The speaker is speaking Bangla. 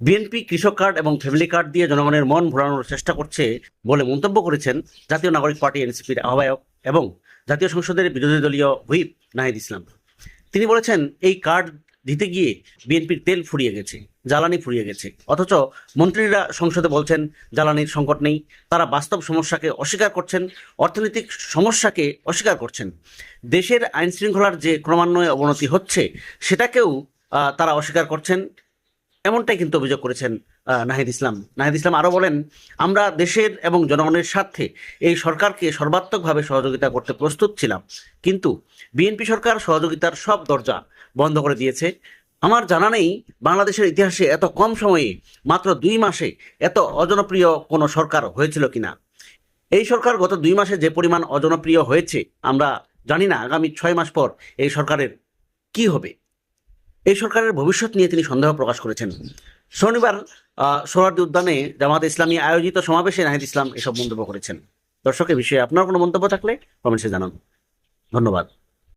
বিএনপি কৃষক কার্ড এবং ফ্যামিলি কার্ড দিয়ে জনগণের মন ভোলানোর চেষ্টা করছে বলে মন্তব্য করেছেন জাতীয় নাগরিক পার্টি এনসিপির আহ্বায়ক এবং জাতীয় সংসদের বিরোধী দলীয় হুইপ নাহিদ ইসলাম। তিনি বলেছেন, এই কার্ড দিতে গিয়ে বিএনপির তেল ফুরিয়ে গেছে, জ্বালানি ফুরিয়ে গেছে, অথচ মন্ত্রীরা সংসদে বলছেন জ্বালানির সংকট নেই। তারা বাস্তব সমস্যাকে অস্বীকার করছেন, অর্থনৈতিক সমস্যাকে অস্বীকার করছেন। দেশের আইন শৃঙ্খলার যে ক্রমান্বয়ে অবনতি হচ্ছে সেটাকেও তারা অস্বীকার করছেন। এমনটাই কিন্তু অভিযোগ করেছেন নাহিদ ইসলাম। নাহিদ ইসলাম আরও বলেন, আমরা দেশের এবং জনগণের স্বার্থে এই সরকারকে সর্বাত্মকভাবে সহযোগিতা করতে প্রস্তুত ছিলাম, কিন্তু বিএনপি সরকার সহযোগিতার সব দরজা বন্ধ করে দিয়েছে। আমার জানা নেই বাংলাদেশের ইতিহাসে এত কম সময়ে মাত্র 2 মাসে এত অজনপ্রিয় কোনো সরকার হয়েছিল কিনা। এই সরকার গত 2 মাসে যে পরিমাণ অজনপ্রিয় হয়েছে, আমরা জানি না আগামী 6 মাস পর এই সরকারের কি হবে। এই সরকারের ভবিষ্যৎ নিয়ে তিনি সন্দেহ প্রকাশ করেছেন। শনিবার সোহরাওয়ার্দী উদ্যানে জামায়াতে ইসলামী আয়োজিত সমাবেশে নাহিদ ইসলাম এসব মন্তব্য করেছেন। দর্শক, এ বিষয়ে আপনার কোনো মন্তব্য থাকলে কমেন্টসে জানান। ধন্যবাদ।